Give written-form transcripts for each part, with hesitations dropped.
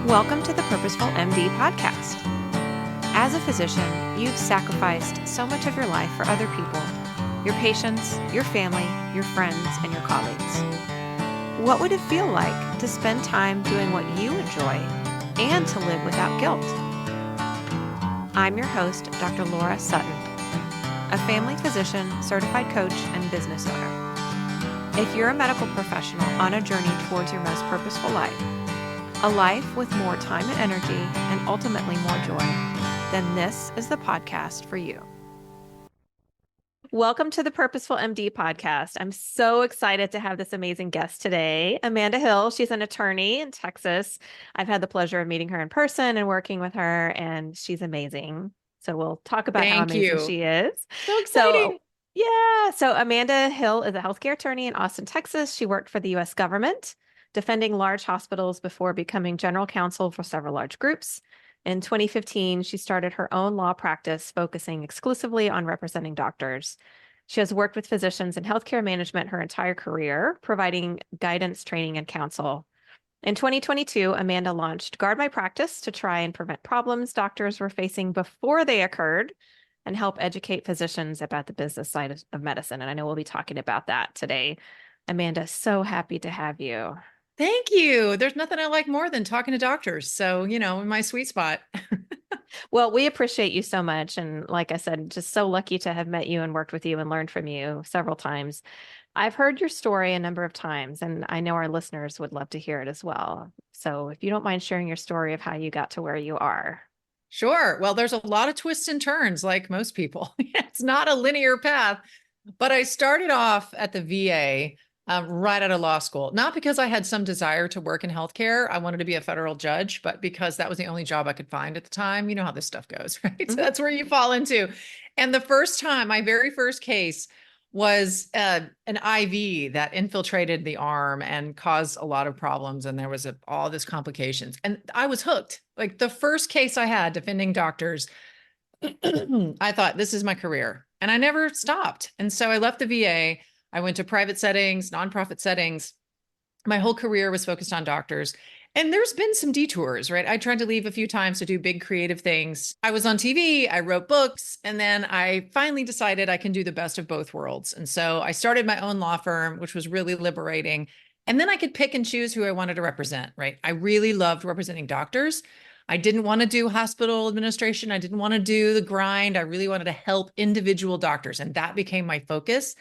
Welcome to the Purposeful MD podcast. As a physician, you've sacrificed so much of your life for other people, your patients, your family, your friends, and your colleagues. What would it feel like to spend time doing what you enjoy and to live without guilt? I'm your host, Dr. Laura Sutton, a family physician, certified coach, and business owner. If you're a medical professional on a journey towards your most purposeful life, a life with more time and energy, and ultimately more joy, then this is the podcast for you. Welcome to the Purposeful MD podcast. I'm so excited to have this amazing guest today, Amanda Hill. She's an attorney in Texas. I've had the pleasure of meeting her in person and working with her, and she's amazing. So we'll talk about how amazing she is. So exciting. So Amanda Hill is a healthcare attorney in Austin, Texas. She worked for the U.S. government, defending large hospitals before becoming general counsel for several large groups. In 2015, she started her own law practice focusing exclusively on representing doctors. She has worked with physicians in healthcare management her entire career, providing guidance, training, and counsel. In 2022, Amanda launched Guard My Practice to try and prevent problems doctors were facing before they occurred and help educate physicians about the business side of medicine. And I know we'll be talking about that today. Amanda, so happy to have you. Thank you. There's nothing I like more than talking to doctors. So, in my sweet spot. Well, we appreciate you so much. And like I said, just so lucky to have met you and worked with you and learned from you several times. I've heard your story a number of times, and I know our listeners would love to hear it as well. So if you don't mind sharing your story of how you got to where you are. Sure. Well, there's a lot of twists and turns like most people. It's not a linear path, but I started off at the VA right out of law school, not because I had some desire to work in healthcare. I wanted to be a federal judge, but because that was the only job I could find at the time. You know how this stuff goes, right? Mm-hmm. So that's where you fall into. And the first time, my very first case was an IV that infiltrated the arm and caused a lot of problems. And there was all this complications. And I was hooked. Like the first case I had defending doctors, I thought, this is my career. And I never stopped. And so I left the VA. I went to private settings, nonprofit settings. My whole career was focused on doctors. And there's been some detours, right? I tried to leave a few times to do big creative things. I was on TV, I wrote books, and then I finally decided I can do the best of both worlds. And so I started my own law firm, which was really liberating. And then I could pick and choose who I wanted to represent, right? I really loved representing doctors. I didn't want to do hospital administration. I didn't want to do the grind. I really wanted to help individual doctors. And that became my focus.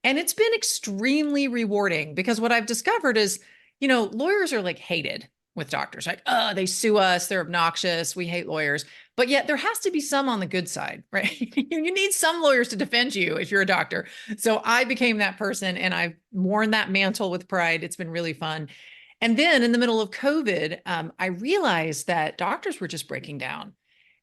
And it's been extremely rewarding because what I've discovered is, lawyers are like hated with doctors. Like, oh, they sue us. They're obnoxious. We hate lawyers. But yet there has to be some on the good side, right? You need some lawyers to defend you if you're a doctor. So I became that person and I've worn that mantle with pride. It's been really fun. And then in the middle of COVID, I realized that doctors were just breaking down.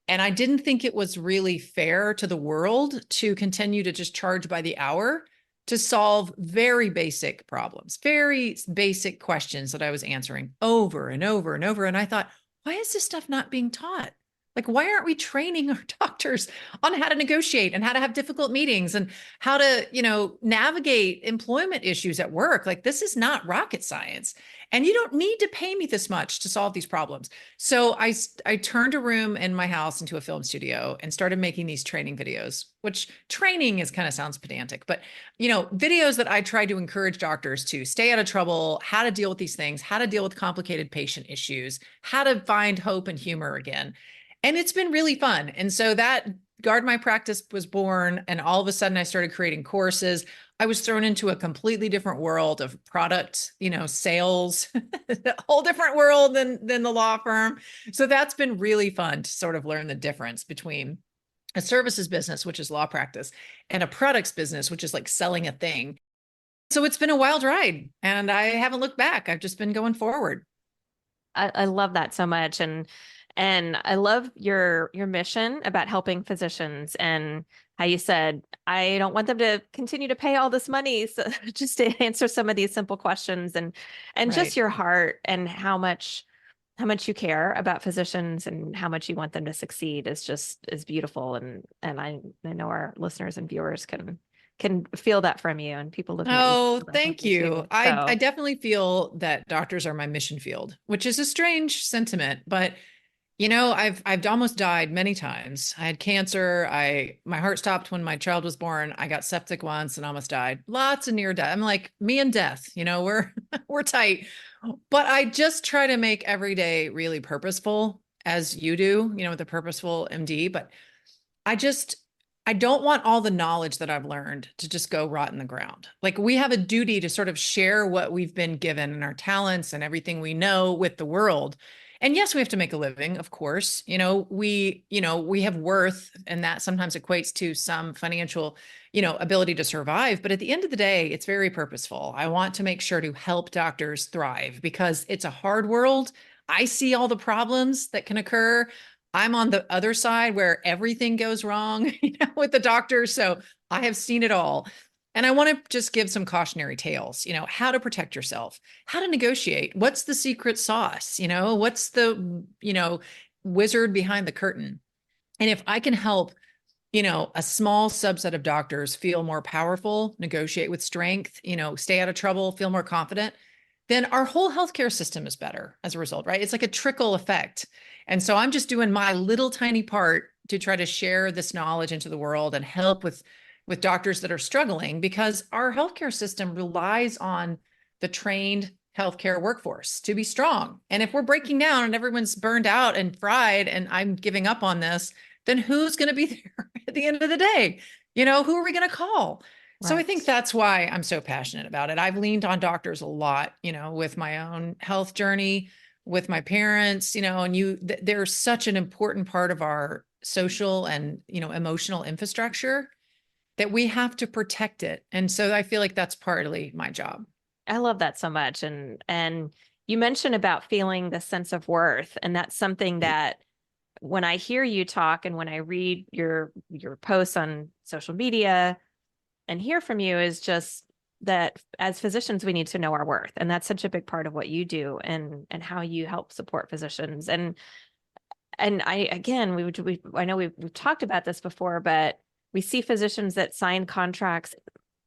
And I didn't think it was really fair to the world to continue to just charge by the hour to solve very basic problems, very basic questions that I was answering over and over and over. And I thought, why is this stuff not being taught? Like, why aren't we training our doctors on how to negotiate and how to have difficult meetings and how to, navigate employment issues at work? Like, this is not rocket science. And you don't need to pay me this much to solve these problems. So I turned a room in my house into a film studio and started making these training videos, which training is kind of sounds pedantic, but videos that I try to encourage doctors to stay out of trouble, how to deal with these things, how to deal with complicated patient issues, how to find hope and humor again. And it's been really fun. And so that Guard My Practice was born. And all of a sudden I started creating courses. I was thrown into a completely different world of product, sales, a whole different world than the law firm. So that's been really fun to sort of learn the difference between a services business, which is law practice, and a products business, which is like selling a thing. So it's been a wild ride and I haven't looked back. I've just been going forward. I love that so much. And I love your mission about helping physicians and how you said, I don't want them to continue to pay all this money. So just to answer some of these simple questions and Right. just your heart and how much you care about physicians and how much you want them to succeed is beautiful. And I know our listeners and viewers can can feel that from you, and people looking at you Oh, feel that from thank you you. too. I So definitely feel that doctors are my mission field, which is a strange sentiment, but I've almost died many times. I had cancer. My heart stopped when my child was born. I got septic once and almost died. Lots of near death. I'm like me and death, we're we're tight. But I just try to make every day really purposeful as you do, with a purposeful MD, but I just I don't want all the knowledge that I've learned to just go rot in the ground. Like we have a duty to sort of share what we've been given and our talents and everything we know with the world. And yes, we have to make a living, of course. We have worth, and that sometimes equates to some financial, ability to survive. But at the end of the day, it's very purposeful. I want to make sure to help doctors thrive because it's a hard world. I see all the problems that can occur. I'm on the other side where everything goes wrong, with the doctor. So I have seen it all. And I want to just give some cautionary tales, how to protect yourself, how to negotiate. What's the secret sauce? What's the, wizard behind the curtain? And if I can help, a small subset of doctors feel more powerful, negotiate with strength, stay out of trouble, feel more confident, then our whole healthcare system is better as a result, right? It's like a trickle effect. And so I'm just doing my little tiny part to try to share this knowledge into the world and help with doctors that are struggling because our healthcare system relies on the trained healthcare workforce to be strong. And if we're breaking down and everyone's burned out and fried and I'm giving up on this, then who's going to be there at the end of the day? Who are we going to call? So I think right. that's why I'm so passionate about it. I've leaned on doctors a lot, with my own health journey, with my parents, and they're such an important part of our social and, emotional infrastructure that we have to protect it. And so I feel like that's partly my job. I love that so much. And you mentioned about feeling the sense of worth, and that's something that when I hear you talk and when I read your posts on social media and hear from you is just that as physicians we need to know our worth, and that's such a big part of what you do and how you help support physicians. And I again we I know we've talked about this before, but we see physicians that sign contracts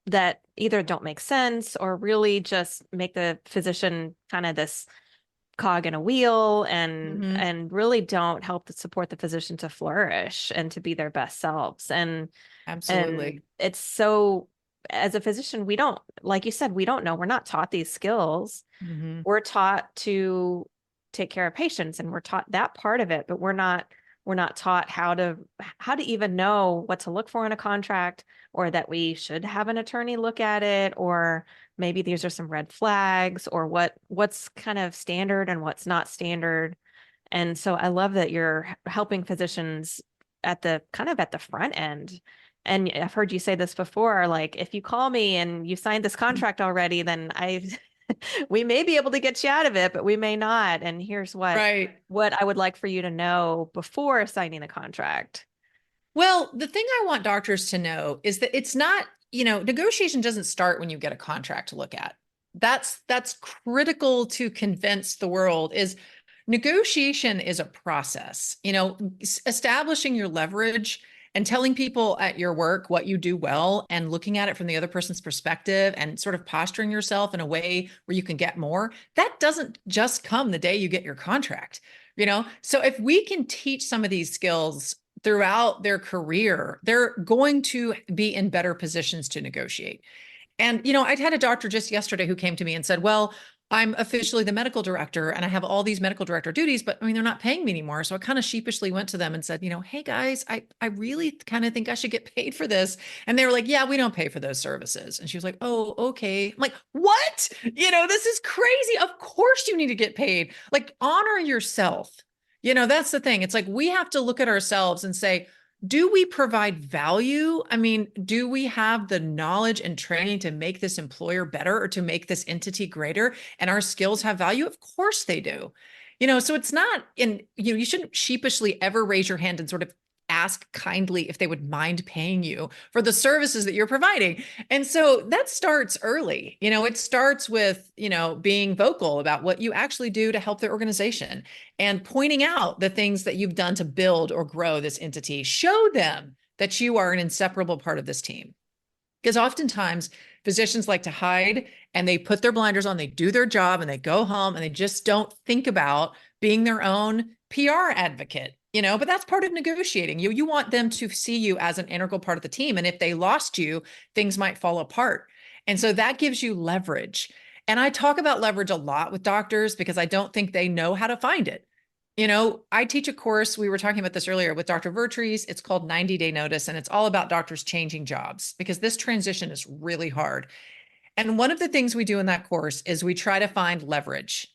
that either don't make sense or really just make the physician kind of this cog in a wheel Mm-hmm. and really don't help to support the physician to flourish and to be their best selves. And Absolutely. it's so, as a physician, we don't, like you said, we don't know. We're not taught these skills. Mm-hmm. We're taught to take care of patients, and we're taught that part of it, but we're not taught how to even know what to look for in a contract, or that we should have an attorney look at it, or maybe these are some red flags, or what's kind of standard and what's not standard. And so I love that you're helping physicians at the kind of at the front end. And I've heard you say this before, like if you call me and you signed this contract already, then I we may be able to get you out of it, but we may not. And here's Right. what I would like for you to know before signing the contract. Well, the thing I want doctors to know is that it's not, negotiation doesn't start when you get a contract to look at. That's critical to convince the world is negotiation is a process, establishing your leverage and telling people at your work what you do well and looking at it from the other person's perspective and sort of posturing yourself in a way where you can get more. That doesn't just come the day you get your contract, So if we can teach some of these skills throughout their career, they're going to be in better positions to negotiate. And, I'd had a doctor just yesterday who came to me and said, well, I'm officially the medical director and I have all these medical director duties, but I mean, they're not paying me anymore. So I kind of sheepishly went to them and said, hey guys, I really kind of think I should get paid for this. And they were like, yeah, we don't pay for those services. And she was like, oh, okay. I'm like, what? This is crazy. Of course you need to get paid. Like, honor yourself. That's the thing. It's like we have to look at ourselves and say, do we provide value? I mean, do we have the knowledge and training to make this employer better or to make this entity greater? And our skills have value? Of course they do. So it's not you shouldn't sheepishly ever raise your hand and sort of ask kindly if they would mind paying you for the services that you're providing. And so that starts early. It starts with, being vocal about what you actually do to help their organization and pointing out the things that you've done to build or grow this entity. Show them that you are an inseparable part of this team. Because oftentimes physicians like to hide and they put their blinders on, they do their job and they go home and they just don't think about being their own PR advocate, but that's part of negotiating. You want them to see you as an integral part of the team. And if they lost you, things might fall apart. And so that gives you leverage. And I talk about leverage a lot with doctors because I don't think they know how to find it. I teach a course, we were talking about this earlier with Dr. Vertrees. It's called 90-Day Notice, and it's all about doctors changing jobs because this transition is really hard. And one of the things we do in that course is we try to find leverage.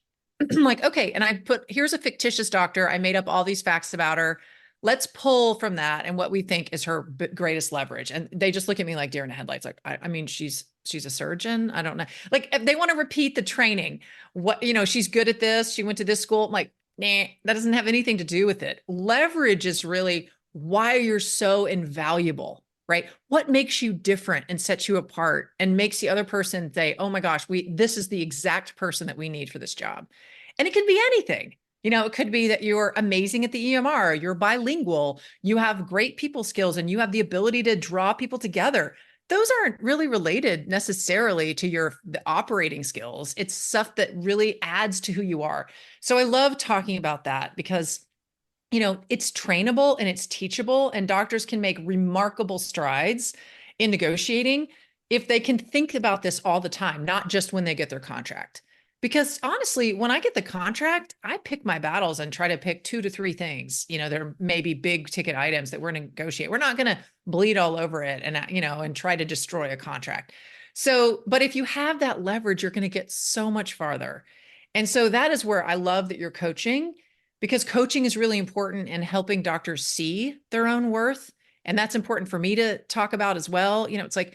Like, okay, and here's a fictitious doctor. I made up all these facts about her. Let's pull from that and what we think is her greatest leverage. And they just look at me like deer in the headlights. Like, I mean, she's a surgeon. I don't know. Like, they want to repeat the training. She's good at this. She went to this school. I'm like, nah, that doesn't have anything to do with it. Leverage is really why you're so invaluable, right? What makes you different and sets you apart and makes the other person say, oh my gosh, this is the exact person that we need for this job. And it can be anything. It could be that you're amazing at the EMR, you're bilingual, you have great people skills, and you have the ability to draw people together. Those aren't really related necessarily to the operating skills. It's stuff that really adds to who you are. So I love talking about that because, it's trainable and it's teachable, and doctors can make remarkable strides in negotiating if they can think about this all the time, not just when they get their contract. Because honestly, when I get the contract, I pick my battles and try to pick 2 to 3 things. There may be big ticket items that we're going to negotiate. We're not going to bleed all over it and try to destroy a contract. So, but if you have that leverage, you're going to get so much farther. And so that is where I love that you're coaching, because coaching is really important in helping doctors see their own worth. And that's important for me to talk about as well. It's like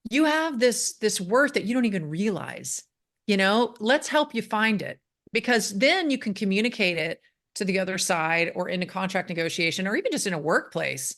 you have this worth that you don't even realize. Let's help you find it, because then you can communicate it to the other side or in a contract negotiation or even just in a workplace.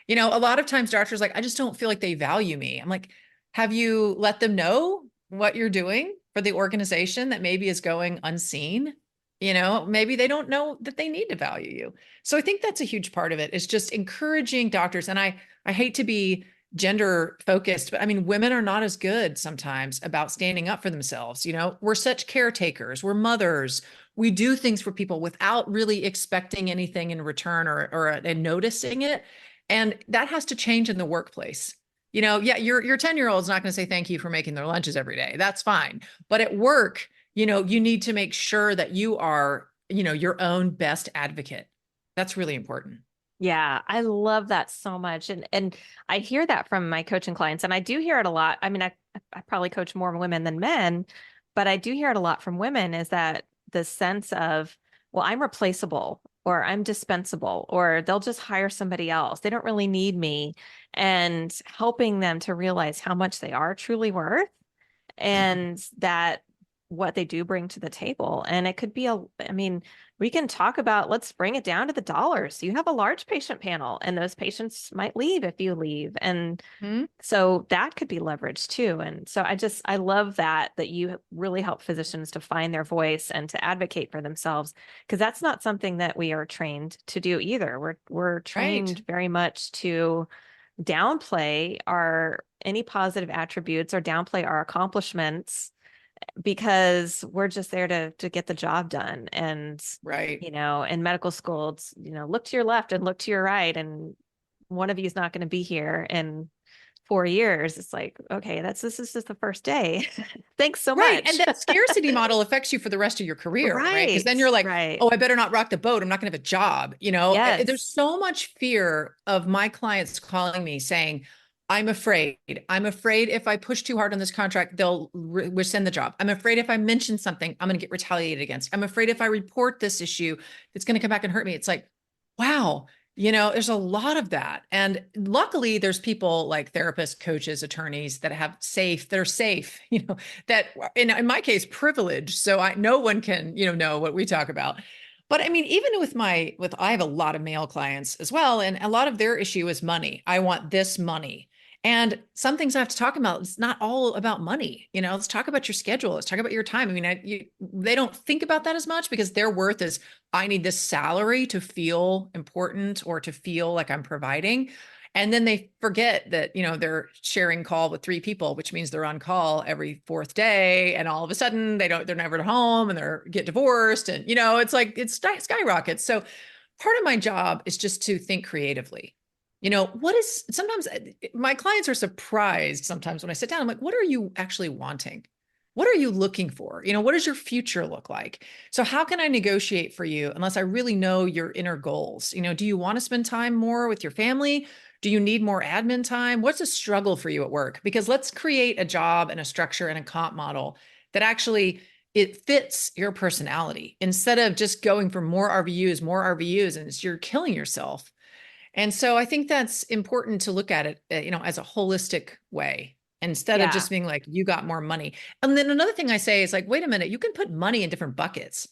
A lot of times doctors are like, I just don't feel like they value me. I'm like, have you let them know what you're doing for the organization that maybe is going unseen? Maybe they don't know that they need to value you. So I think that's a huge part of it, is just encouraging doctors. And I hate to be gender focused, but I mean, women are not as good sometimes about standing up for themselves. We're such caretakers, we're mothers, we do things for people without really expecting anything in return or noticing it. And that has to change in the workplace. Yeah, your 10-year-old is not going to say thank you for making their lunches every day. That's fine. But at work, you need to make sure that you are, your own best advocate. That's really important. Yeah, I love that so much. And I hear that from my coaching clients, and I do hear it a lot. I mean, I probably coach more women than men, but I do hear it a lot from women, is that the sense of, well, I'm replaceable or I'm dispensable, or they'll just hire somebody else. They don't really need me, and helping them to realize how much they are truly worth and that what they do bring to the table. And it could be I mean, we can talk about, let's bring it down to the dollars. You have a large patient panel, and those patients might leave if you leave. And so that could be leveraged too. And so I love that you really help physicians to find their voice and to advocate for themselves, because that's not something that we are trained to do either. We're trained very much to downplay any positive attributes or downplay our accomplishments, because we're just there to get the job done. And in medical school, it's look to your left and look to your right, and one of you is not going to be here in 4 years. It's like, okay, this is just the first day. Thanks so much. And that scarcity model affects you for the rest of your career, right? Because then you're like, right. oh, I better not rock the boat, I'm not going to have a job. Yes. There's so much fear of my clients calling me saying, I'm afraid if I push too hard on this contract, they'll rescind the job. I'm afraid if I mention something, I'm going to get retaliated against. I'm afraid if I report this issue, it's going to come back and hurt me. It's like, wow, there's a lot of that. And luckily there's people like therapists, coaches, attorneys that are safe, that in my case, privileged. So no one can, know what we talk about. But I mean, even I have a lot of male clients as well. And a lot of their issue is money. I want this money. And some things I have to talk about, it's not all about money. Let's talk about your schedule. Let's talk about your time. I mean, they don't think about that as much, because their worth is, I need this salary to feel important or to feel like I'm providing. And then they forget that, they're sharing call with 3 people, which means they're on call every fourth day. And all of a sudden they're never at home and they're get divorced. And, it's like, skyrockets. So part of my job is just to think creatively. Sometimes my clients are surprised sometimes when I sit down, I'm like, what are you actually wanting? What are you looking for? What does your future look like? So how can I negotiate for you unless I really know your inner goals? Do you want to spend time more with your family? Do you need more admin time? What's a struggle for you at work? Because let's create a job and a structure and a comp model that actually it fits your personality instead of just going for more RVUs, and you're killing yourself. And so I think that's important to look at it, as a holistic way instead of Yeah. just being like, you got more money. And then another thing I say is like, wait a minute, you can put money in different buckets.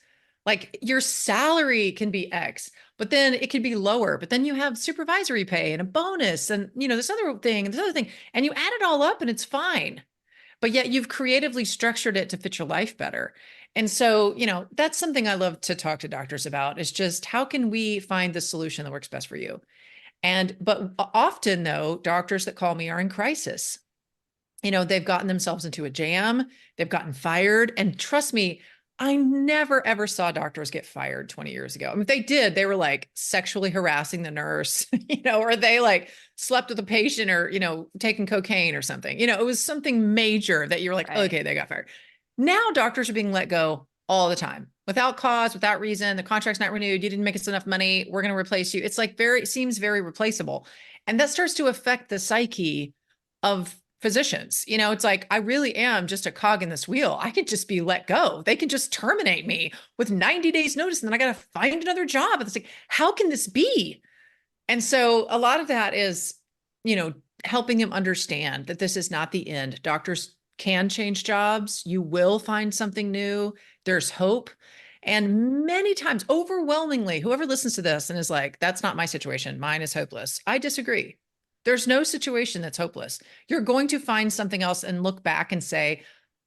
Like your salary can be X, but then it could be lower, but then you have supervisory pay and a bonus and, this other thing and this other thing, and you add it all up and it's fine. But yet you've creatively structured it to fit your life better. And so, that's something I love to talk to doctors about is just how can we find the solution that works best for you? But often though, doctors that call me are in crisis. They've gotten themselves into a jam, they've gotten fired. And trust me, I never ever saw doctors get fired 20 years ago. I mean, if they did, they were like sexually harassing the nurse, or they like slept with a patient or, taking cocaine or something. It was something major that you're like, Right. okay, they got fired. Now doctors are being let go all the time without cause, without reason. The contract's not renewed. You didn't make us enough money. We're going to replace you. It's like it seems very replaceable. And that starts to affect the psyche of physicians. It's like, I really am just a cog in this wheel. I could just be let go. They can just terminate me with 90 days notice. And then I got to find another job. It's like, how can this be? And so a lot of that is, helping them understand that this is not the end. Doctors can change jobs. You will find something new. There's hope. And many times, overwhelmingly, whoever listens to this and is like, that's not my situation, mine is hopeless, I disagree. There's no situation that's hopeless. You're going to find something else and look back and say,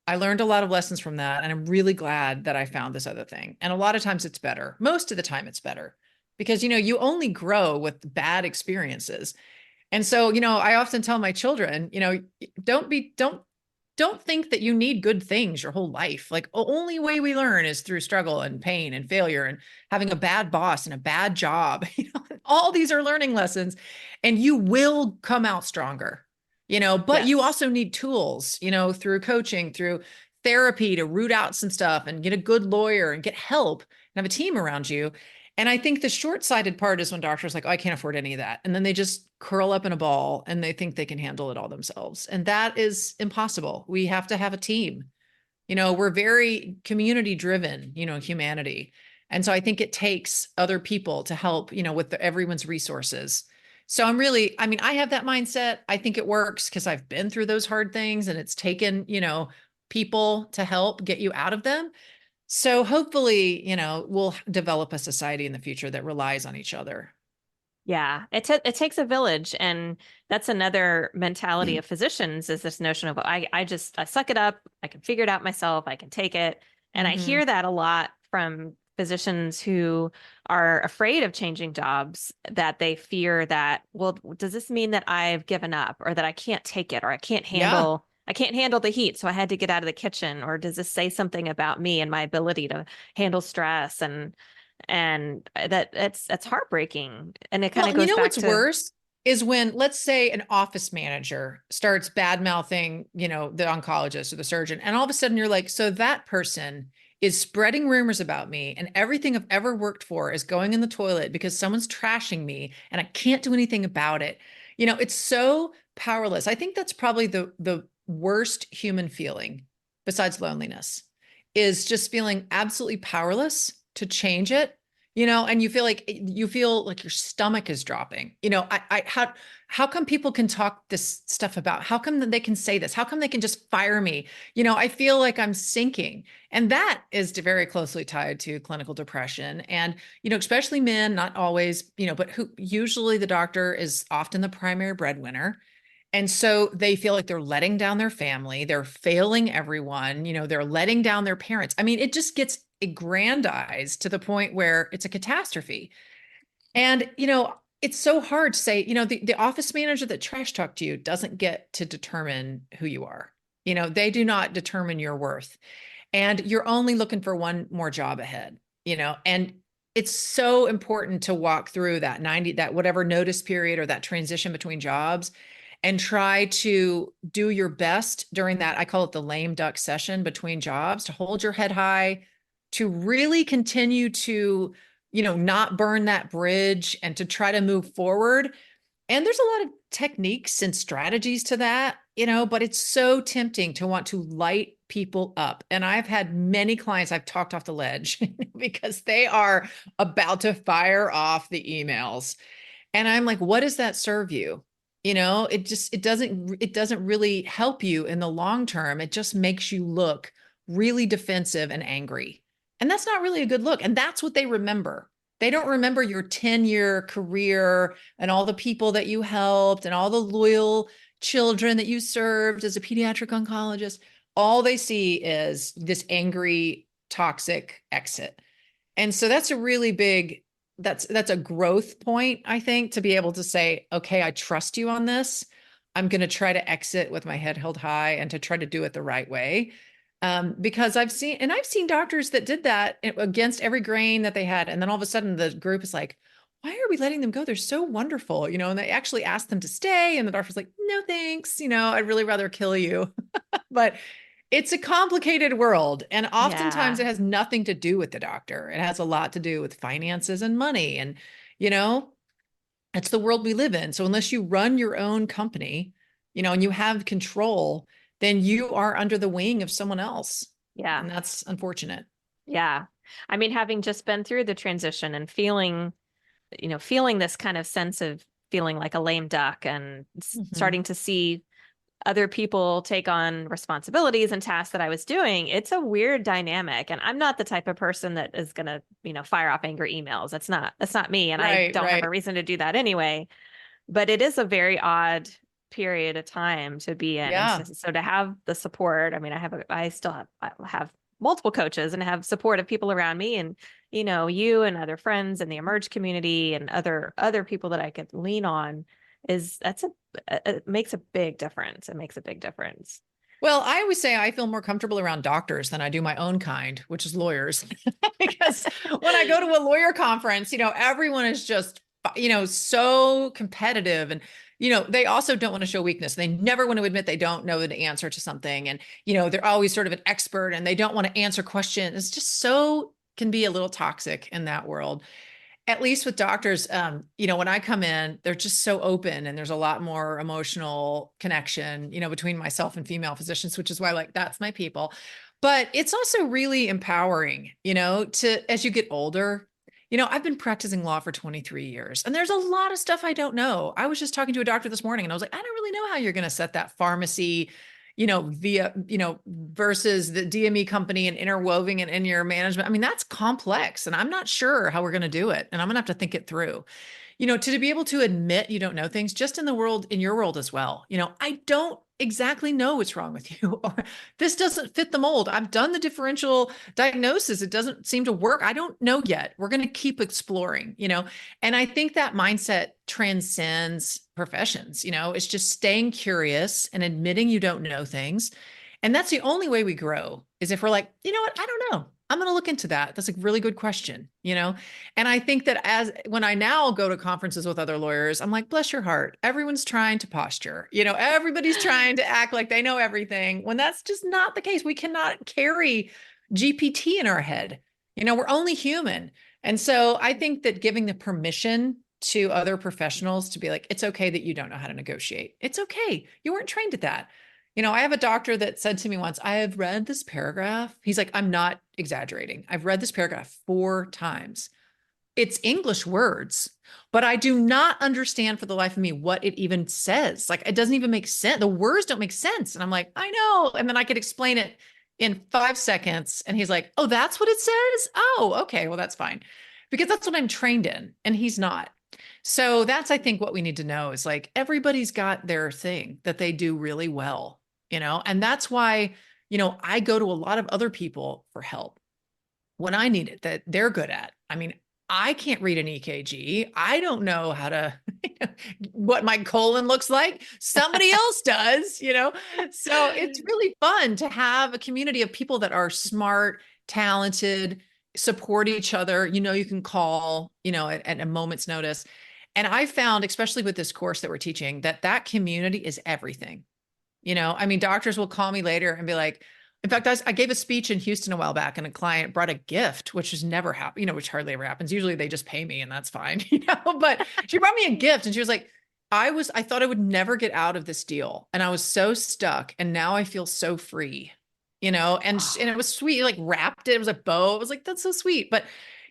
I learned a lot of lessons from that. And I'm really glad that I found this other thing. And a lot of times it's better. Most of the time it's better because, you only grow with bad experiences. And so, I often tell my children, don't think that you need good things your whole life. Like the only way we learn is through struggle and pain and failure and having a bad boss and a bad job. All these are learning lessons and you will come out stronger, but you Yes. also need tools, through coaching, through therapy to root out some stuff and get a good lawyer and get help and have a team around you. And I think the short-sighted part is when doctors are like, oh, I can't afford any of that. And then they just curl up in a ball and they think they can handle it all themselves. And that is impossible. We have to have a team. We're very community driven, humanity. And so I think it takes other people to help, with everyone's resources. So I have that mindset. I think it works because I've been through those hard things and it's taken, people to help get you out of them. So hopefully, we'll develop a society in the future that relies on each other. Yeah, it takes a village, and that's another mentality of physicians is this notion of I suck it up, I can figure it out myself, I can take it. And I Mm-hmm. hear that a lot from physicians who are afraid of changing jobs, that they fear that, well, does this mean that I've given up or that I can't take it or Yeah. I can't handle the heat, so I had to get out of the kitchen, or does this say something about me and my ability to handle stress? And that's heartbreaking, and it kind Well, of and goes back what's to worse is when, let's say, an office manager starts bad mouthing, the oncologist or the surgeon, and all of a sudden you're like, so that person is spreading rumors about me, and everything I've ever worked for is going in the toilet because someone's trashing me, and I can't do anything about it. It's so powerless. I think that's probably the worst human feeling, besides loneliness, is just feeling absolutely powerless to change it, and you feel like your stomach is dropping. How come people can talk this stuff about? How come that they can say this? How come they can just fire me? I feel like I'm sinking. And that is very closely tied to clinical depression. And, especially men, not always, but who usually the doctor is often the primary breadwinner. And so they feel like they're letting down their family, they're failing everyone, they're letting down their parents. I mean, it just gets aggrandized to the point where it's a catastrophe. And, it's so hard to say, the office manager that trash talked to you doesn't get to determine who you are. They do not determine your worth. And you're only looking for one more job ahead, and it's so important to walk through that 90, that whatever notice period or that transition between jobs and try to do your best during that. I call it the lame duck session between jobs, to hold your head high, to really continue to, not burn that bridge and to try to move forward. And there's a lot of techniques and strategies to that, but it's so tempting to want to light people up. And I've had many clients I've talked off the ledge because they are about to fire off the emails. And I'm like, what does that serve you? It doesn't really help you in the long term. It just makes you look really defensive and angry. And that's not really a good look. And that's what they remember. They don't remember your 10-year career and all the people that you helped and all the loyal children that you served as a pediatric oncologist. All they see is this angry, toxic exit. And so that's a really big, that's a growth point, I think, to be able to say, okay, I trust you on this. I'm going to try to exit with my head held high and to try to do it the right way. Because I've seen doctors that did that against every grain that they had. And then all of a sudden the group is like, why are we letting them go? They're so wonderful, and they actually asked them to stay. And the doctor's like, no, thanks. I'd really rather kill you. But it's a complicated world. And oftentimes Yeah. it has nothing to do with the doctor. It has a lot to do with finances and money. And, you know, it's the world we live in. So unless you run your own company, and you have control, then you are under the wing of someone else. Yeah. And that's unfortunate. Yeah. I mean, having just been through the transition and feeling this kind of sense of feeling like a lame duck and Mhm. starting to see other people take on responsibilities and tasks that I was doing, it's a weird dynamic. And I'm not the type of person that is going to, fire off angry emails. That's not me. And I Right, don't have right. a reason to do that anyway. But it is a very odd period of time to be in. And Yeah. so to have the support, I mean, I have multiple coaches and have support of people around me and, you and other friends in the emerge community and other people that I could lean on it makes a big difference. It makes a big difference. Well, I always say I feel more comfortable around doctors than I do my own kind, which is lawyers. Because when I go to a lawyer conference, everyone is just, so competitive. And, they also don't want to show weakness. They never want to admit they don't know the answer to something. And, they're always sort of an expert and they don't want to answer questions. It's just can be a little toxic in that world. At least with doctors, when I come in, they're just so open and there's a lot more emotional connection, between myself and female physicians, which is why that's my people. But it's also really empowering, as you get older. I've been practicing law for 23 years and there's a lot of stuff I don't know. I was just talking to a doctor this morning and I was like, I don't really know how you're going to set that pharmacy, via, versus the DME company and interwoving it in your management. I mean, that's complex and I'm not sure how we're going to do it. And I'm going to have to think it through, to be able to admit you don't know things just in your world as well. I don't exactly know what's wrong with you or this doesn't fit the mold. I've done the differential diagnosis. It doesn't seem to work. I don't know yet. We're going to keep exploring, and I think that mindset transcends professions. It's just staying curious and admitting you don't know things. And that's the only way we grow is if we're like, you know what? I don't know. I'm going to look into that. That's a really good question, And I think that when I now go to conferences with other lawyers, I'm like, bless your heart. Everyone's trying to posture, everybody's trying to act like they know everything when that's just not the case. We cannot carry GPT in our head. We're only human. And so I think that giving the permission to other professionals to be like, it's okay that you don't know how to negotiate. It's okay. You weren't trained at that. I have a doctor that said to me once, I have read this paragraph. He's like, I'm not exaggerating. I've read this paragraph 4 times. It's English words, but I do not understand for the life of me what it even says. Like, it doesn't even make sense. The words don't make sense. And I'm like, I know. And then I could explain it in 5 seconds. And he's like, oh, that's what it says? Oh, okay. Well, that's fine. Because that's what I'm trained in. And he's not. So that's, I think, what we need to know is like everybody's got their thing that they do really well, and that's why, I go to a lot of other people for help when I need it that they're good at. I mean, I can't read an EKG. I don't know how to, what my colon looks like. Somebody else does, you know? So it's really fun to have a community of people that are smart, talented, support each other. You can call, at a moment's notice. And I found, especially with this course that we're teaching, that community is everything. I mean, doctors will call me later and be like, in fact, I gave a speech in Houston a while back and a client brought a gift, which has never happened, which hardly ever happens. Usually they just pay me and that's fine, but she brought me a gift and she was like, I thought I would never get out of this deal. And I was so stuck. And now I feel so free, and it was sweet. Like wrapped it. It was a bow. It was like, that's so sweet. But,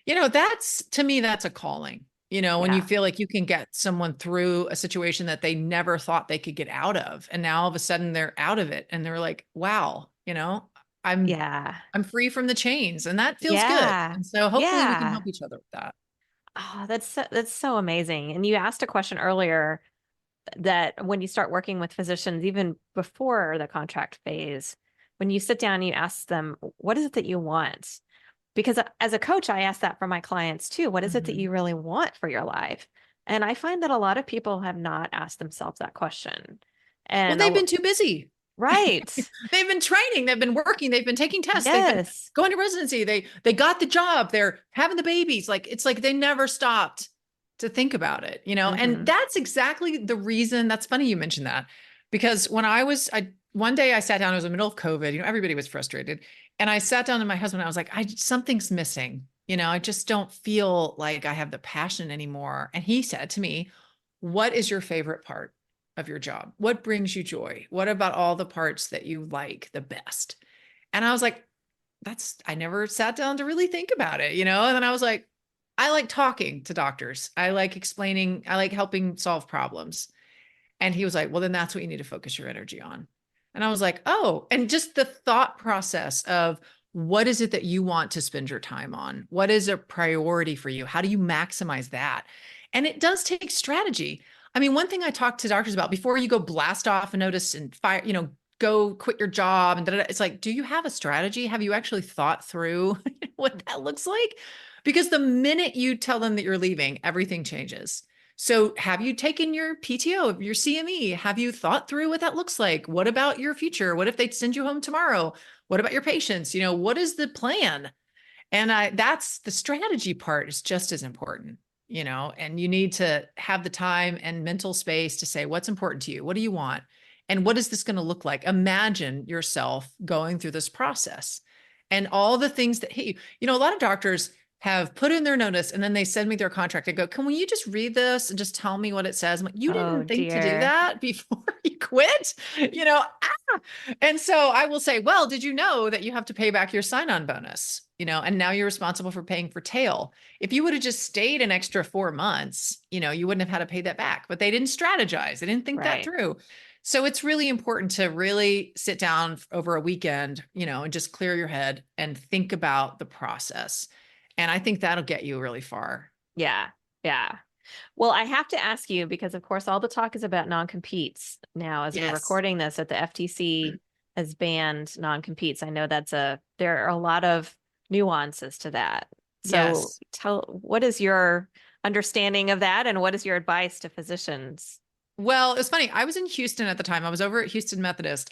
that's to me, that's a calling. When you Yeah. feel like you can get someone through a situation that they never thought they could get out of. And now all of a sudden they're out of it and they're like, wow, I'm Yeah. I'm free from the chains and that feels good. Yeah. And so hopefully we can Yeah. help each other with that. Oh, that's so amazing. And you asked a question earlier that when you start working with physicians, even before the contract phase, when you sit down and you ask them, what is it that you want? Because as a coach, I ask that for my clients too. What is it that Mhm. you really want for your life? And I find that a lot of people have not asked themselves that question. Well, And they've been too busy. right. They've been training, they've been working, they've been taking tests, they've been Yes. going to residency, they got the job, they're having the babies. Like it's like they never stopped to think about it, And Hmm. that's exactly the reason. That's funny you mentioned that because when I one day I sat down, it was in the middle of COVID, everybody was frustrated. And I sat down to my husband, I was like, something's missing. I just don't feel like I have the passion anymore. And he said to me, what is your favorite part of your job? What brings you joy? What about all the parts that you like the best? And I was like, I never sat down to really think about it, And then I was like, I like talking to doctors. I like explaining, I like helping solve problems. And he was like, well, then that's what you need to focus your energy on. And I was like, oh, and just the thought process of what is it that you want to spend your time on? What is a priority for you? How do you maximize that? And it does take strategy. I mean, one thing I talk to doctors about before you go blast off a notice and fire, go quit your job and da-da-da, it's like, do you have a strategy? Have you actually thought through what that looks like? Because the minute you tell them that you're leaving, everything changes. So have you taken your PTO, your CME? Have you thought through what that looks like? What about your future? What if they send you home tomorrow? What about your patients? What is the plan? And that's the strategy part is just as important, and you need to have the time and mental space to say, what's important to you? What do you want? And what is this going to look like? Imagine yourself going through this process and all the things that hit you. A lot of doctors have put in their notice and then they send me their contract. I go, can you just read this and just tell me what it says? I'm like, you Oh didn't think to do dear. that before you quit? And so I will say, well, did you know that you have to pay back your sign-on bonus? And now you're responsible for paying for tail. If you would have just stayed an extra 4 months, you wouldn't have had to pay that back. But they didn't strategize. They didn't think that Right. through. So it's really important to really sit down over a weekend, and just clear your head and think about the process. And I think that'll get you really far. Yeah. Yeah. Well, I have to ask you because, of course, all the talk is about non-competes now. As we're Yes. recording this, that the FTC has banned non-competes. I know there are a lot of nuances to that. So, Yes. what is your understanding of that, and what is your advice to physicians? Well, it was funny. I was in Houston at the time. I was over at Houston Methodist.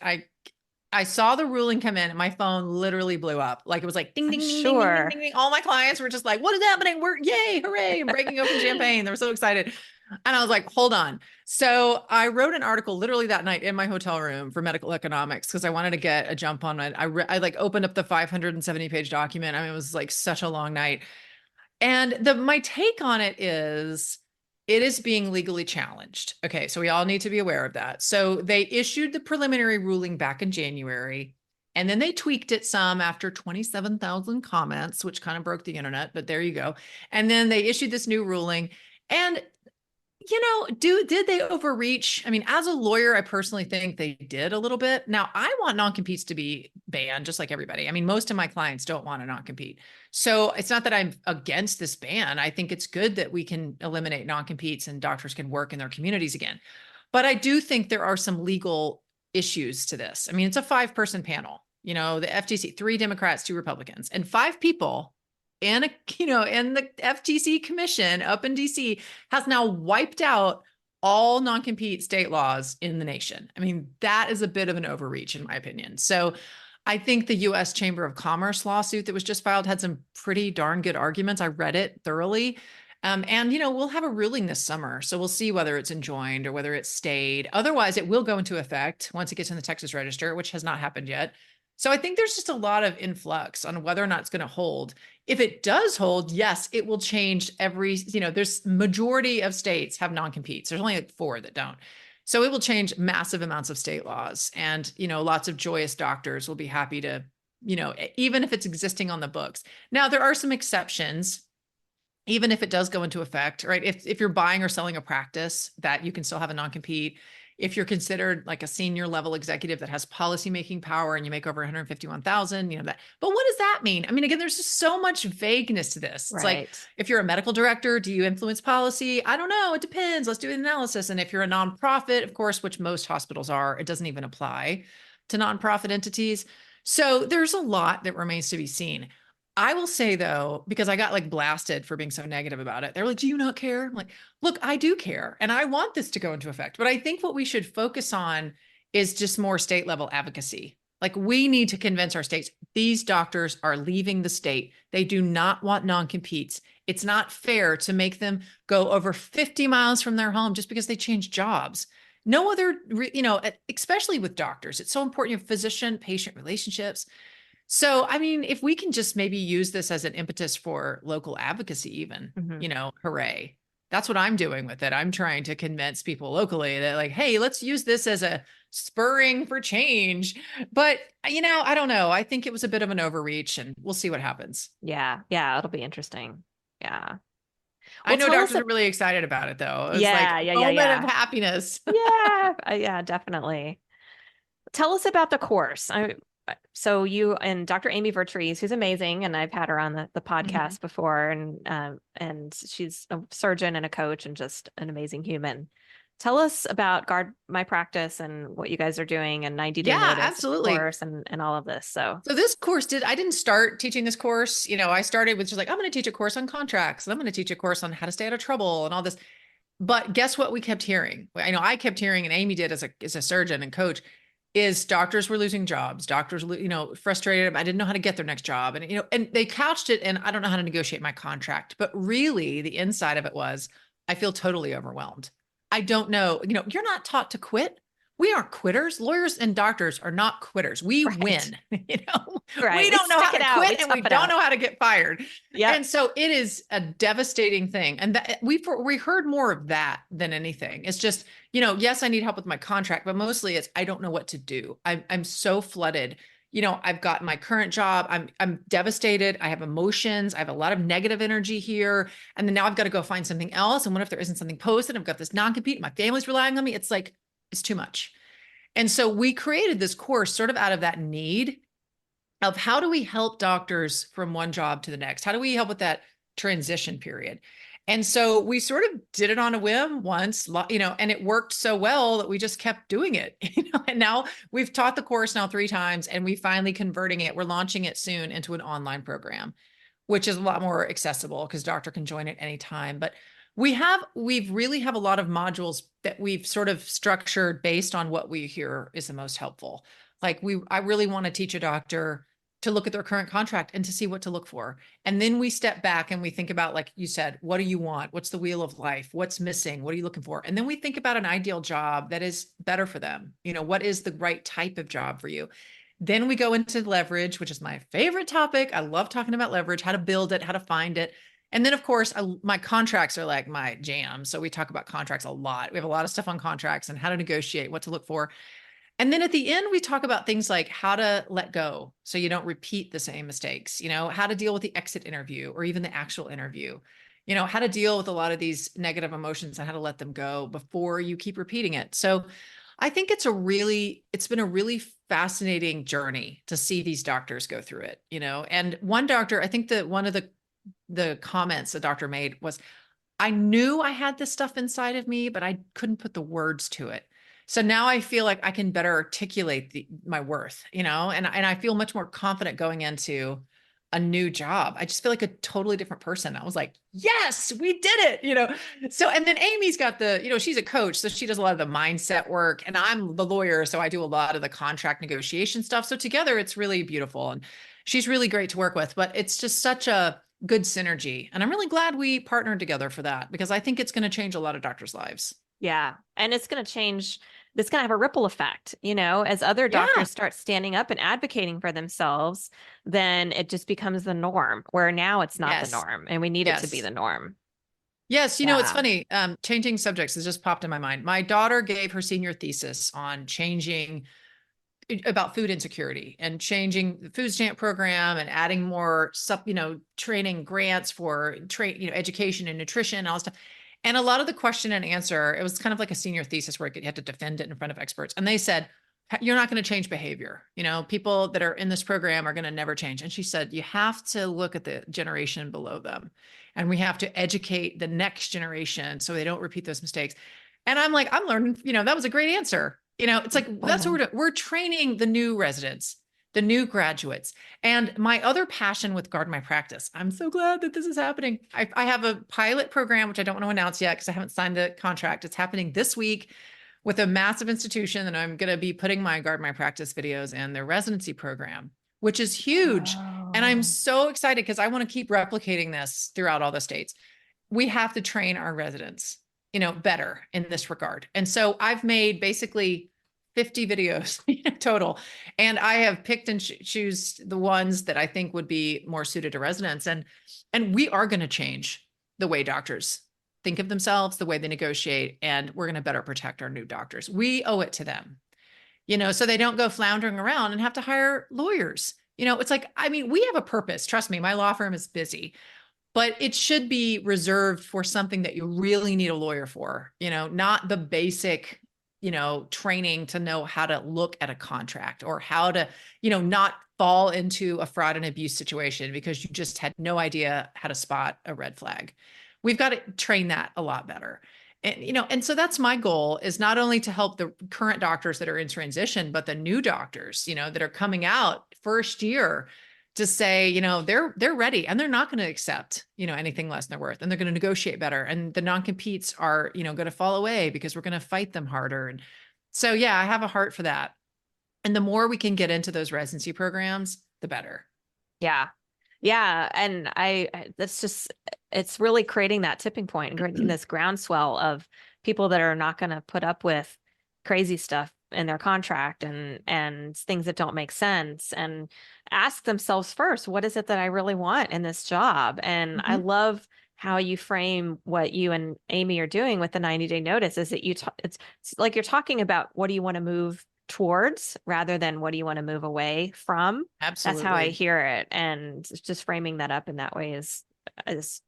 I saw the ruling come in and my phone literally blew up. Like it was like ding, I'm ding, ding, ding, ding, ding, sure. ding, ding. All my clients were just like, what is happening? We're yay, hooray. I'm breaking open champagne. They were so excited. And I was like, hold on. So I wrote an article literally that night in my hotel room for medical economics because I wanted to get a jump on it. I like opened up the 570-page document. I mean, it was like such a long night. And my take on it is it is being legally challenged. Okay, so we all need to be aware of that. So they issued the preliminary ruling back in January, and then they tweaked it some after 27,000 comments, which kind of broke the internet, but there you go. And then they issued this new ruling. And did they overreach? I mean, as a lawyer, I personally think they did a little bit. Now, I want non-competes to be banned, just like everybody. I mean, most of my clients don't want to non-compete. So it's not that I'm against this ban. I think it's good that we can eliminate non-competes and doctors can work in their communities again. But I do think there are some legal issues to this. I mean, it's a 5-person panel, the FTC, 3 Democrats, 2 Republicans, and 5 people and, and the FTC commission up in DC has now wiped out all non-compete state laws in the nation. I mean, that is a bit of an overreach in my opinion. So I think the US Chamber of Commerce lawsuit that was just filed had some pretty darn good arguments. I read it thoroughly. And, we'll have a ruling this summer. So we'll see whether it's enjoined or whether it's stayed. Otherwise, it will go into effect once it gets in the Texas Register, which has not happened yet. So I think there's just a lot of influx on whether or not it's going to hold. If it does hold, yes, it will change there's majority of states have non-competes. There's only like 4 that don't. So it will change massive amounts of state laws. And, lots of joyous doctors will be happy to, even if it's existing on the books. Now, there are some exceptions even if it does go into effect, right? If you're buying or selling a practice, that you can still have a non-compete. If you're considered like a senior level executive that has policymaking power and you make over 151,000, that. But what does that mean? I mean, again, there's just so much vagueness to this. It's like, Right. if you're a medical director, do you influence policy? I don't know. It depends. Let's do an analysis. And if you're a nonprofit, of course, which most hospitals are, it doesn't even apply to nonprofit entities. So there's a lot that remains to be seen. I will say though, because I got like blasted for being so negative about it. They're like, do you not care? I'm like, look, I do care. And I want this to go into effect. But I think what we should focus on is just more state level advocacy. Like, we need to convince our states, these doctors are leaving the state. They do not want non-competes. It's not fair to make them go over 50 miles from their home just because they change jobs. No other, especially with doctors, it's so important. You have physician-patient relationships. So, I mean, if we can just maybe use this as an impetus for local advocacy, even, Mhm. hooray. That's what I'm doing with it. I'm trying to convince people locally that, like, hey, let's use this as a spurring for change. But, I don't know. I think it was a bit of an overreach, and we'll see what happens. Yeah. Yeah. It'll be interesting. Yeah. I Well, know tell us. doctors are really excited about it, though. It was like Yeah. Yeah. a Yeah. moment of Yeah. happiness. Yeah. Yeah. Definitely. Tell us about the course. So you and Dr. Amy Vertrees, who's amazing, and I've had her on the Mhm. podcast before, and she's a surgeon and a coach and just an amazing human. Tell us about Guard My Practice and what you guys are doing and 90-day Yeah, notice, of absolutely. course, and all of this. So, So this course I didn't start teaching this course. I started with just like, I'm going to teach a course on contracts and I'm going to teach a course on how to stay out of trouble and all this. But guess what we kept hearing? I know I kept hearing, and Amy did as a surgeon and coach, is doctors were losing jobs. Doctors, frustrated. I didn't know how to get their next job. And they couched it in, I don't know how to negotiate my contract. But really the inside of it was, I feel totally overwhelmed. I don't know, you're not taught to quit. We aren't quitters. Lawyers and doctors are not quitters. We right, win. right. We We don't know stick how it to out. We quit and we tough it don't out. know how to get fired. And Yep. so it is a devastating thing. And that we heard more of that than anything. It's just, yes, I need help with my contract, but mostly it's, I don't know what to do. I'm so flooded. I've got my current job. I'm devastated. I have emotions. I have a lot of negative energy here. And then now I've got to go find something else. And what if there isn't something posted? I've got this non-compete. My family's relying on me. It's like, it's too much. And so we created this course sort of out of that need of, how do we help doctors from one job to the next? How do we help with that transition period? And so we sort of did it on a whim once, and it worked so well that we just kept doing it, and now we've taught the course now 3 times and we finally converting it. We're launching it soon into an online program, which is a lot more accessible because doctor can join at any time. But we've really have a lot of modules that we've sort of structured based on what we hear is the most helpful. Like, I really want to teach a doctor to look at their current contract and to see what to look for. And then we step back and we think about, like you said, what do you want? What's the wheel of life? What's missing? What are you looking for? And then we think about an ideal job that is better for them. What is the right type of job for you? Then we go into leverage, which is my favorite topic. I love talking about leverage, how to build it, how to find it. And then, of course, my contracts are like my jam. So we talk about contracts a lot. We have a lot of stuff on contracts and how to negotiate, what to look for. And then at the end, we talk about things like how to let go so you don't repeat the same mistakes, how to deal with the exit interview or even the actual interview, how to deal with a lot of these negative emotions and how to let them go before you keep repeating it. So I think it's been a really fascinating journey to see these doctors go through it, and one doctor, I think that one of the comments the doctor made was, I knew I had this stuff inside of me, but I couldn't put the words to it. So now I feel like I can better articulate my worth, and I feel much more confident going into a new job. I just feel like a totally different person. I was like, yes, we did it, you know? So, and then Amy's got the, you know, she's a coach, so she does a lot of the mindset work, and I'm the lawyer. So I do a lot of the contract negotiation stuff. So together it's really beautiful, and she's really great to work with, but it's just such a good synergy. And I'm really glad we partnered together for that, because I think it's going to change a lot of doctors' lives. Yeah. And it's going to change, it's going to have a ripple effect, you know, as other Yeah. doctors start standing up and advocating for themselves, then it just becomes the norm, where now it's not the Yes. norm and we need it to be Yes. the norm. Yes, you know, it's Yeah. funny. Changing subjects has just popped in my mind. My daughter gave her senior thesis on changing about food insecurity and changing the food stamp program and adding more training grants for education and nutrition and all this stuff. And a lot of the question and answer, it was kind of like a senior thesis where you had to defend it in front of experts. And they said, you're not going to change behavior. You know, people that are in this program are going to never change. And she said, you have to look at the generation below them, and we have to educate the next generation so they don't repeat those mistakes. And I'm like, I'm learning, that was a great answer. It's like, that's what we're doing. We're training the new residents, the new graduates. And my other passion with Guard My Practice, I'm so glad that this is happening. I have a pilot program, which I don't want to announce yet because I haven't signed the contract. It's happening this week with a massive institution, and I'm going to be putting my Guard My Practice videos in their residency program, which is huge. And I'm Oh. so excited because I want to keep replicating this throughout all the states. We have to train our residents, better in this regard. And so I've made basically 50 videos total, and I have picked and choose the ones that I think would be more suited to residents. And we are going to change the way doctors think of themselves, the way they negotiate, and we're going to better protect our new doctors. We owe it to them, so they don't go floundering around and have to hire lawyers. It's like, I mean, we have a purpose. Trust me, my law firm is busy, but it should be reserved for something that you really need a lawyer for, not the basic, training to know how to look at a contract or how to, not fall into a fraud and abuse situation because you just had no idea how to spot a red flag. We've got to train that a lot better. And so that's my goal, is not only to help the current doctors that are in transition, but the new doctors, that are coming out first year, to say, they're ready, and they're not going to accept, anything less than their worth, and they're going to negotiate better. And the non-competes are, going to fall away because we're going to fight them harder. And so, yeah, I have a heart for that. And the more we can get into those residency programs, the better. Yeah. Yeah. And that's just, it's really creating that tipping point and creating this groundswell of people that are not going to put up with crazy stuff in their contract and things that don't make sense, and ask themselves first, what is it that I really want in this job? And I Mm-hmm. love how you frame what you and Amy are doing with the 90-day notice, is that it's like you're talking about, what do you want to move towards rather than what do you want to move away from. That's how I Absolutely. hear it. And just framing that up in that way is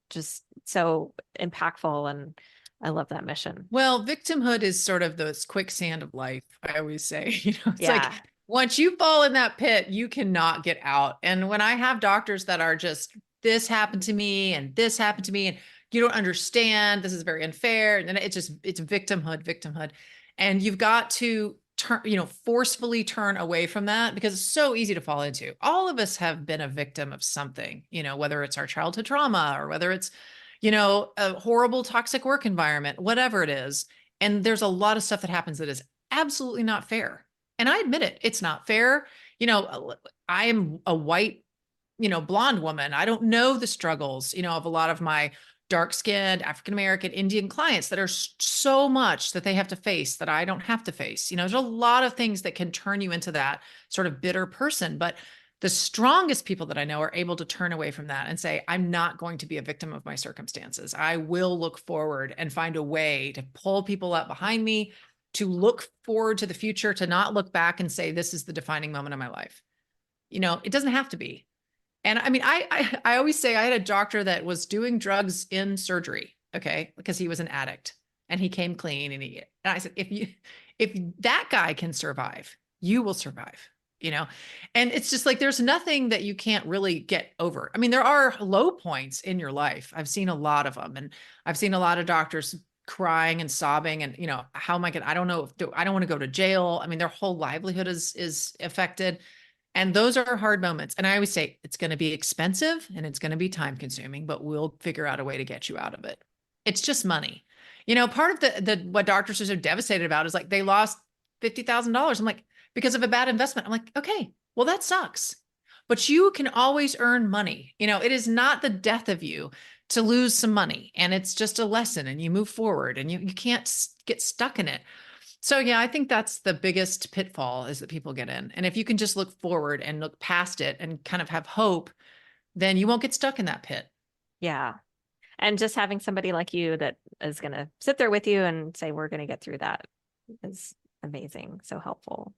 just so impactful. And I love that mission. Well, victimhood is sort of the quicksand of life, I always say. It's like, Yeah. once you fall in that pit, you cannot get out. And when I have doctors that are just, this happened to me and this happened to me, and you don't understand, this is very unfair. And then it's victimhood. And you've got to turn, forcefully turn away from that, because it's so easy to fall into. All of us have been a victim of something, whether it's our childhood trauma or whether it's, a horrible toxic work environment, whatever it is. And there's a lot of stuff that happens that is absolutely not fair. And I admit it, it's not fair. I am a white, blonde woman. I don't know the struggles, of a lot of my dark-skinned African-American Indian clients that are so much that they have to face that I don't have to face. There's a lot of things that can turn you into that sort of bitter person, but the strongest people that I know are able to turn away from that and say, I'm not going to be a victim of my circumstances. I will look forward and find a way to pull people up behind me, to look forward to the future, to not look back and say, this is the defining moment of my life. It doesn't have to be. And I mean, I always say, I had a doctor that was doing drugs in surgery, okay, because he was an addict and he came clean. And I said, if that guy can survive, you will survive. And it's just like, there's nothing that you can't really get over. I mean, there are low points in your life. I've seen a lot of them, and I've seen a lot of doctors crying and sobbing, and how am I going? I don't know, I don't want to go to jail. I mean, their whole livelihood is affected. And those are hard moments. And I always say it's going to be expensive and it's going to be time consuming, but we'll figure out a way to get you out of it. It's just money. Part of the what doctors are so devastated about is like they lost $50,000. I'm like, because of a bad investment. I'm like, okay, well, that sucks. But you can always earn money. It is not the death of you to lose some money. And it's just a lesson and you move forward and you can't get stuck in it. So yeah, I think that's the biggest pitfall is that people get in. And if you can just look forward and look past it and kind of have hope, then you won't get stuck in that pit. Yeah. And just having somebody like you that is going to sit there with you and say, we're going to get through that is amazing. So helpful.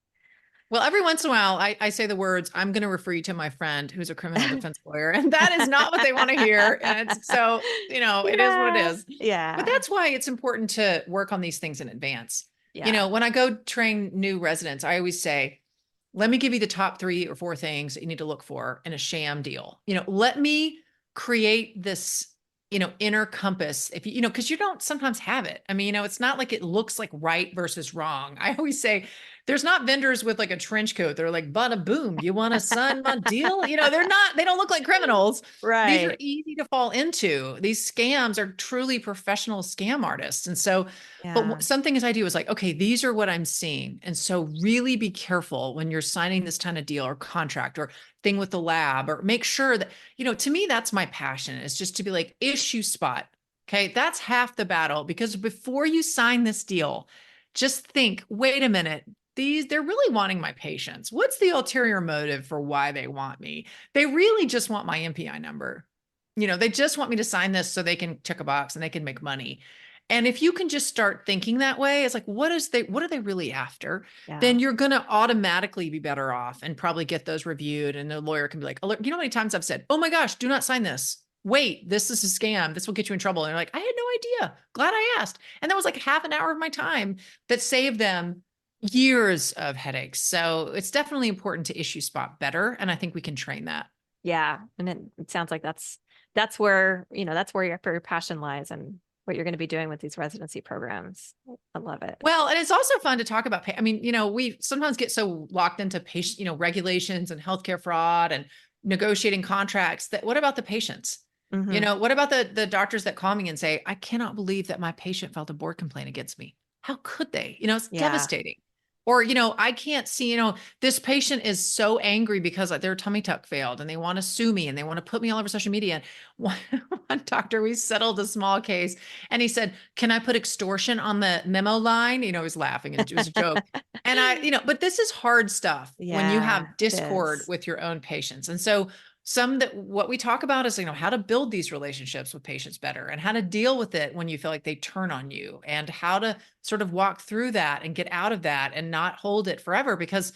Well, every once in a while, I say the words, I'm going to refer you to my friend who's a criminal defense lawyer. And that is not what they want to hear. And so, it is what it Yeah. is. But Yeah. that's why it's important to work on these things in advance. Yeah. When I go train new residents, I always say, let me give you the top 3 or 4 things that you need to look for in a sham deal. Let me create this, inner compass if because you don't sometimes have it. I mean, it's not like it looks like right versus wrong. I always say there's not vendors with like a trench coat. They're like, bada boom, you want to sign my deal? They don't look like criminals. These are Right. easy to fall into. These scams are truly professional scam artists. And so, Yeah. but some things I do is like, okay, these are what I'm seeing. And so really be careful when you're signing this kind of deal or contract or thing with the lab, or make sure that, to me, that's my passion, is just to be like, issue spot. Okay. That's half the battle, because before you sign this deal, just think, wait a minute, they're really wanting my patients. What's the ulterior motive for why they want me? They really just want my MPI number. They just want me to sign this so they can check a box and they can make money. And if you can just start thinking that way, it's like, what are they really after? Yeah. Then you're going to automatically be better off and probably get those reviewed. And the lawyer can be like, alert. You know how many times I've said, oh my gosh, do not sign this. Wait, this is a scam. This will get you in trouble. And they're like, I had no idea. Glad I asked. And that was like half an hour of my time that saved them years of headaches. So it's definitely important to issue spot better. And I think we can train that. Yeah. And it sounds like that's where, that's where your passion lies and what you're going to be doing with these residency programs. I love it. Well, and it's also fun to talk about. I mean, we sometimes get so locked into patient, regulations and healthcare fraud and negotiating contracts that what about the patients? Mm-hmm. What about the doctors that call me and say, I cannot believe that my patient filed a board complaint against me. How could they? It's Yeah. devastating. Or, I can't see, this patient is so angry because their tummy tuck failed and they want to sue me and they want to put me all over social media. And one doctor, we settled a small case and he said, can I put extortion on the memo line? He was laughing and it was a joke. And but this is hard stuff when you Yeah, have it discord is. with your own patients. And so what we talk about is, how to build these relationships with patients better and how to deal with it when you feel like they turn on you, and how to sort of walk through that and get out of that and not hold it forever. Because,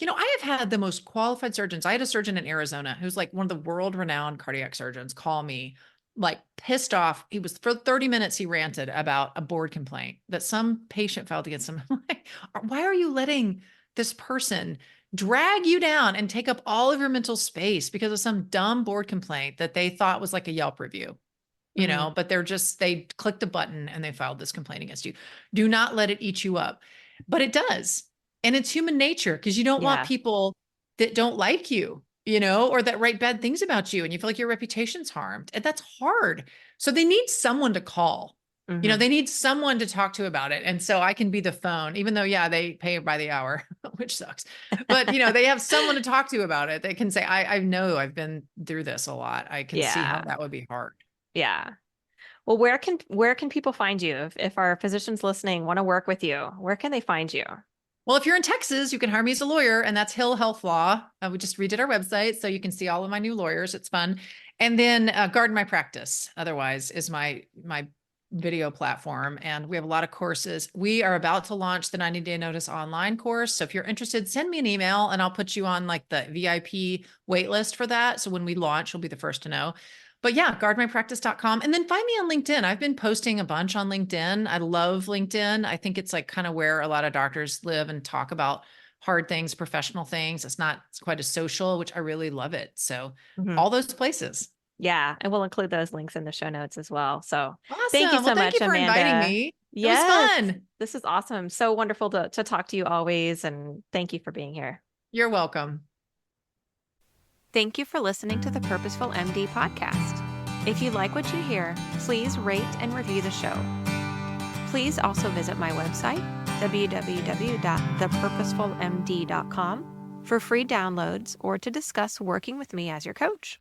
I have had the most qualified surgeons. I had a surgeon in Arizona who's like one of the world renowned cardiac surgeons call me like pissed off. He was for 30 minutes. He ranted about a board complaint that some patient filed against him. I'm like, why are you letting this person drag you down and take up all of your mental space because of some dumb board complaint that they thought was like a Yelp review, Mm, but they clicked a button and they filed this complaint against you. Do not let it eat you up, but it does. And it's human nature, because you don't want yeah. people that don't like you, or that write bad things about you and you feel like your reputation's harmed. And that's hard. So they need someone to call. Hmm. They need someone to talk to about it. And so I can be the phone, even though, yeah, they pay by the hour, which sucks. But, they have someone to talk to about it. They can say, I know I've been through this a lot. I can see how Yeah. that would be hard. Yeah. Well, where can people find you if our physicians listening want to work with you? Where can they find you? Well, if you're in Texas, you can hire me as a lawyer, and that's Hill Health Law. We just redid our website, so you can see all of my new lawyers. It's fun. And then Garden My Practice, otherwise, is my video platform. And we have a lot of courses. We are about to launch the 90-day notice online course. So if you're interested, send me an email and I'll put you on like the VIP wait list for that. So when we launch, you'll be the first to know. But yeah, guardmypractice.com. And then find me on LinkedIn. I've been posting a bunch on LinkedIn. I love LinkedIn. I think it's like kind of where a lot of doctors live and talk about hard things, professional things. It's quite a social, which I really love it. So Hmm. all those places. Yeah, and we'll include those links in the show notes as well. So thank you Awesome. Well, so thank much, you for inviting Amanda. me. It was Yes, fun. this is awesome. So wonderful to talk to you always. And thank you for being here. You're welcome. Thank you for listening to the Purposeful MD podcast. If you like what you hear, please rate and review the show. Please also visit my website, www.thepurposefulmd.com, for free downloads or to discuss working with me as your coach.